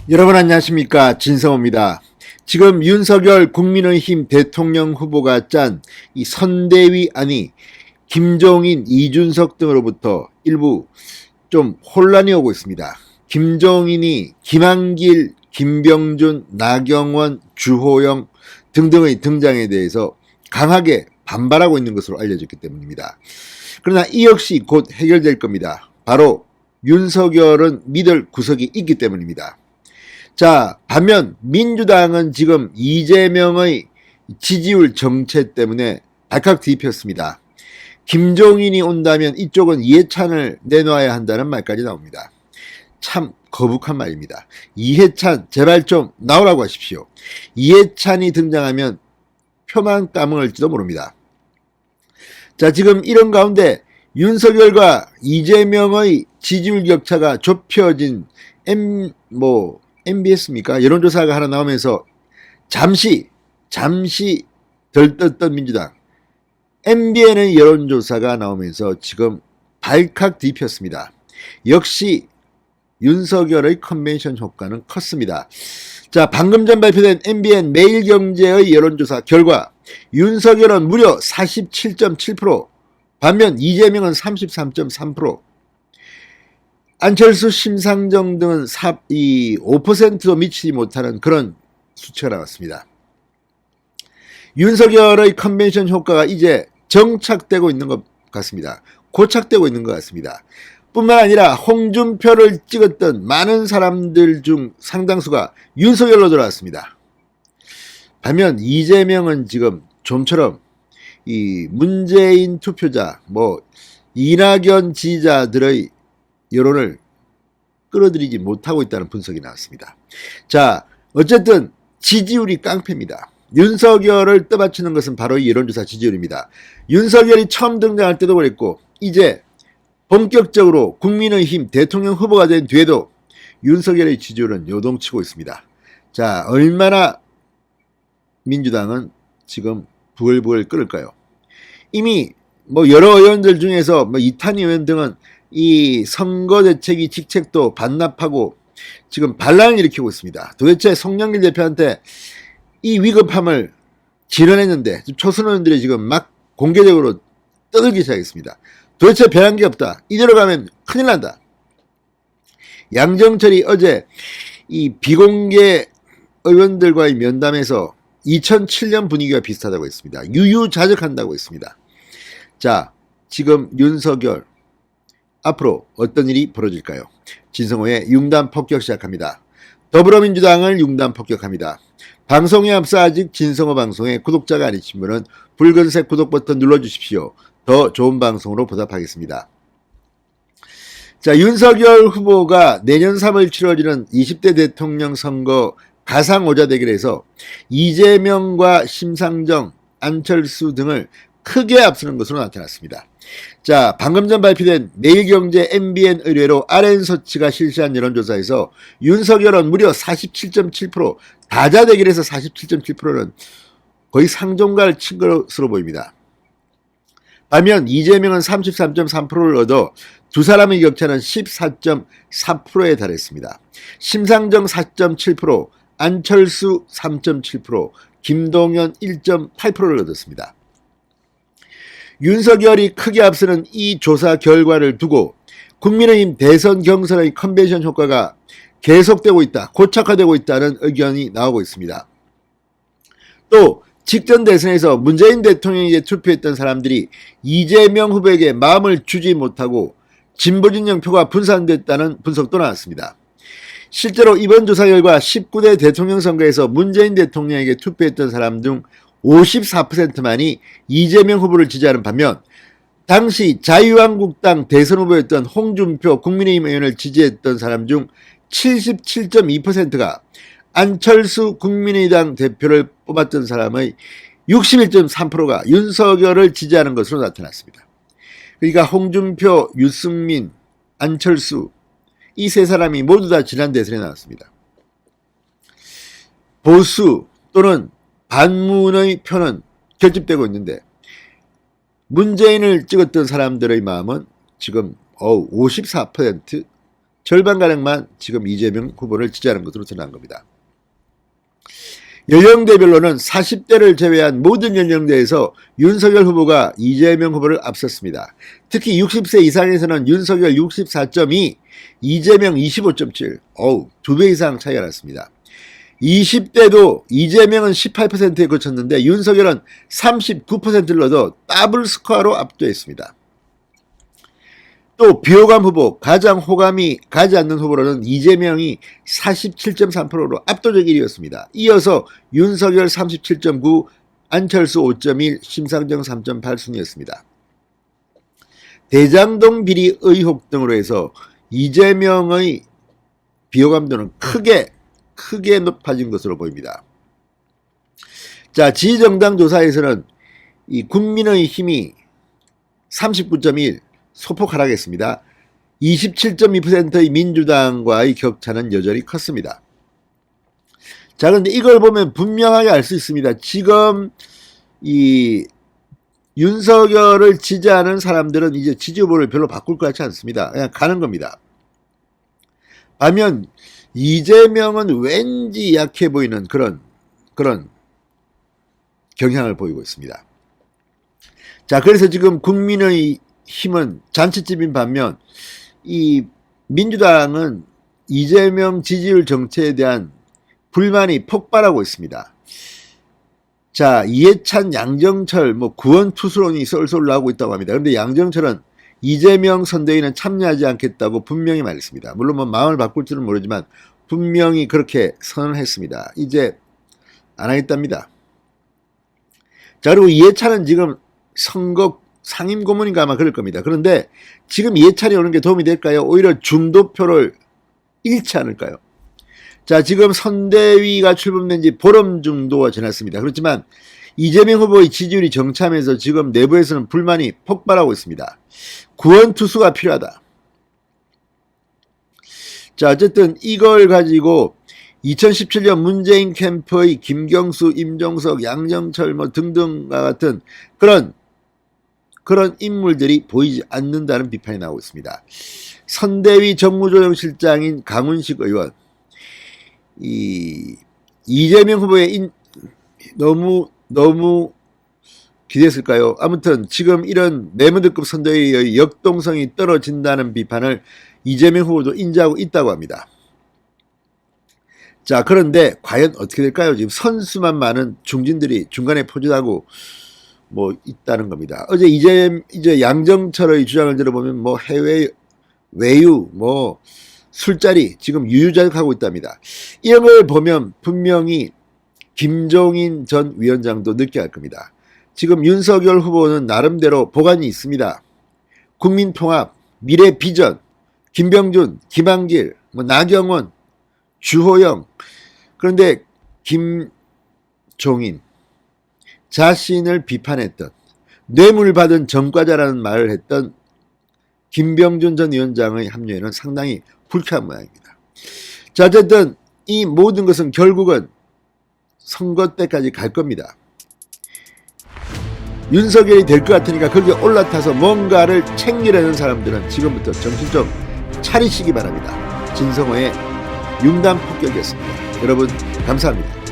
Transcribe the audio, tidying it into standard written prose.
여러분 안녕하십니까, 진성호입니다. 지금 윤석열 국민의힘 대통령 후보가 짠 이 선대위안이 김종인, 이준석 등으로부터 일부 좀 혼란이 오고 있습니다. 김종인이 김한길, 김병준, 나경원, 주호영 등등의 등장에 대해서 강하게 반발하고 있는 것으로 알려졌기 때문입니다. 그러나 이 역시 곧 해결될 겁니다. 바로 윤석열은 믿을 구석이 있기 때문입니다. 자, 반면 민주당은 지금 이재명의 지지율 정체 때문에 발칵 뒤집혔습니다. 김종인이 온다면 이쪽은 이해찬을 내놓아야 한다는 말까지 나옵니다. 참 거북한 말입니다. 이해찬 제발 좀 나오라고 하십시오. 이해찬이 등장하면 표만 까먹을지도 모릅니다. 자, 지금 이런 가운데 윤석열과 이재명의 지지율 격차가 좁혀진 MBS입니까? 여론조사가 하나 나오면서 잠시 덜 떴던 민주당, MBN의 여론조사가 나오면서 지금 발칵 뒤집혔습니다. 역시 윤석열의 컨벤션 효과는 컸습니다. 자, 방금 전 발표된 MBN 매일경제의 여론조사 결과 윤석열은 무려 47.7%, 반면 이재명은 33.3%, 안철수, 심상정 등은 5%도 미치지 못하는 그런 수치가 나왔습니다. 윤석열의 컨벤션 효과가 이제 정착되고 있는 것 같습니다. 고착되고 있는 것 같습니다. 뿐만 아니라 홍준표를 찍었던 많은 사람들 중 상당수가 윤석열로 돌아왔습니다. 반면 이재명은 지금 좀처럼 이 문재인 투표자, 이낙연 지지자들의 여론을 끌어들이지 못하고 있다는 분석이 나왔습니다. 자, 어쨌든 지지율이 깡패입니다. 윤석열을 떠받치는 것은 바로 이 여론조사 지지율입니다. 윤석열이 처음 등장할 때도 그랬고 이제 본격적으로 국민의힘 대통령 후보가 된 뒤에도 윤석열의 지지율은 요동치고 있습니다. 자, 얼마나 민주당은 지금 부글부글 끓을까요? 이미 여러 의원들 중에서 이탄희 의원 등은 이 선거대책위 직책도 반납하고 지금 반란을 일으키고 있습니다. 도대체 송영길 대표한테 이 위급함을 지원했는데 초선 의원들이 지금 막 공개적으로 떠들기 시작했습니다. 도대체 변한 게 없다. 이대로 가면 큰일 난다. 양정철이 어제 이 비공개 의원들과의 면담에서 2007년 분위기와 비슷하다고 했습니다. 유유자적한다고 했습니다. 자, 지금 윤석열 앞으로 어떤 일이 벌어질까요? 진성호의 융단 폭격 시작합니다. 더불어민주당을 융단 폭격합니다. 방송에 앞서 아직 진성호 방송의 구독자가 아니신 분은 붉은색 구독 버튼 눌러주십시오. 더 좋은 방송으로 보답하겠습니다. 자, 윤석열 후보가 내년 3월 치러지는 20대 대통령 선거 가상오자 대결에서 이재명과 심상정, 안철수 등을 크게 앞서는 것으로 나타났습니다. 자, 방금 전 발표된 매일경제 MBN 의뢰로 RN서치가 실시한 여론조사에서 윤석열은 무려 47.7%, 다자 대결에서 47.7%는 거의 상종가를 친 것으로 보입니다. 반면 이재명은 33.3%를 얻어 두 사람의 격차는 14.4%에 달했습니다. 심상정 4.7%, 안철수 3.7%, 김동연 1.8%를 얻었습니다. 윤석열이 크게 앞서는 이 조사 결과를 두고 국민의힘 대선 경선의 컨벤션 효과가 계속되고 있다, 고착화되고 있다는 의견이 나오고 있습니다. 또 직전 대선에서 문재인 대통령에게 투표했던 사람들이 이재명 후보에게 마음을 주지 못하고 진보진영 표가 분산됐다는 분석도 나왔습니다. 실제로 이번 조사 결과 19대 대통령 선거에서 문재인 대통령에게 투표했던 사람 중 54%만이 이재명 후보를 지지하는 반면 당시 자유한국당 대선 후보였던 홍준표 국민의힘 의원을 지지했던 사람 중 77.2%가 안철수 국민의당 대표를 뽑았던 사람의 61.3%가 윤석열을 지지하는 것으로 나타났습니다. 그러니까 홍준표, 유승민, 안철수 이 세 사람이 모두 다 지난 대선에 나왔습니다. 보수 또는 반문의 표는 결집되고 있는데 문재인을 찍었던 사람들의 마음은 지금 54%, 절반가량만 지금 이재명 후보를 지지하는 것으로 드러난 겁니다. 연령대별로는 40대를 제외한 모든 연령대에서 윤석열 후보가 이재명 후보를 앞섰습니다. 특히 60세 이상에서는 윤석열 64.2, 이재명 25.7, 2배 이상 차이가 났습니다. 20대도 이재명은 18%에 그쳤는데 윤석열은 39%를 얻어 더블 스코어로 압도했습니다. 또 비호감 후보, 가장 호감이 가지 않는 후보로는 이재명이 47.3%로 압도적 1위였습니다. 이어서 윤석열 37.9, 안철수 5.1, 심상정 3.8 순이었습니다. 대장동 비리 의혹 등으로 해서 이재명의 비호감도는 크게 높아진 것으로 보입니다. 자, 지정당 조사에서는 이 국민의 힘이 39.1, 소폭 하락했습니다. 27.2%의 민주당과의 격차는 여전히 컸습니다. 자, 그런데 이걸 보면 분명하게 알 수 있습니다. 지금 이 윤석열을 지지하는 사람들은 이제 지지 후보를 별로 바꿀 것 같지 않습니다. 그냥 가는 겁니다. 반면 이재명은 왠지 약해 보이는 그런 경향을 보이고 있습니다. 자, 그래서 지금 국민의 힘은 잔치집인 반면 이 민주당은 이재명 지지율 정체에 대한 불만이 폭발하고 있습니다. 자, 이해찬, 양정철, 구원 투수론이 쏠쏠 나오고 있다고 합니다. 그런데 양정철은 이재명 선대위는 참여하지 않겠다고 분명히 말했습니다. 물론 마음을 바꿀지는 모르지만 분명히 그렇게 선언했습니다. 이제 안 하겠답니다. 자, 그리고 이해찬은 지금 선거 상임고문인가 아마 그럴 겁니다. 그런데 지금 이해찬이 오는 게 도움이 될까요? 오히려 중도표를 잃지 않을까요? 자, 지금 선대위가 출범된 지 보름 정도가 지났습니다. 그렇지만 이재명 후보의 지지율이 정참해서 지금 내부에서는 불만이 폭발하고 있습니다. 구원투수가 필요하다. 자, 어쨌든 이걸 가지고 2017년 문재인 캠프의 김경수, 임종석, 양정철 등등과 같은 그런 인물들이 보이지 않는다는 비판이 나오고 있습니다. 선대위 정무조정실장인 강훈식 의원, 이재명 후보의 너무 기대했을까요? 아무튼 지금 이런 레몬드급 선대위의 역동성이 떨어진다는 비판을 이재명 후보도 인지하고 있다고 합니다. 자, 그런데 과연 어떻게 될까요? 지금 선수만 많은 중진들이 중간에 포진하고 있다는 겁니다. 어제 이제 양정철의 주장을 들어보면 해외 외유, 술자리 지금 유유자적하고 있답니다. 이런 걸 보면 분명히 김종인 전 위원장도 느껴야 할 겁니다. 지금 윤석열 후보는 나름대로 보관이 있습니다. 국민통합, 미래 비전, 김병준, 김한길, 나경원, 주호영. 그런데 김종인 자신을 비판했던, 뇌물 받은 전과자라는 말을 했던 김병준 전 위원장의 합류에는 상당히 불쾌한 모양입니다. 자, 어쨌든 이 모든 것은 결국은 선거 때까지 갈 겁니다. 윤석열이 될 것 같으니까 거기에 올라타서 뭔가를 챙기려는 사람들은 지금부터 정신 좀 차리시기 바랍니다. 진성호의 융단 폭격이었습니다. 여러분 감사합니다.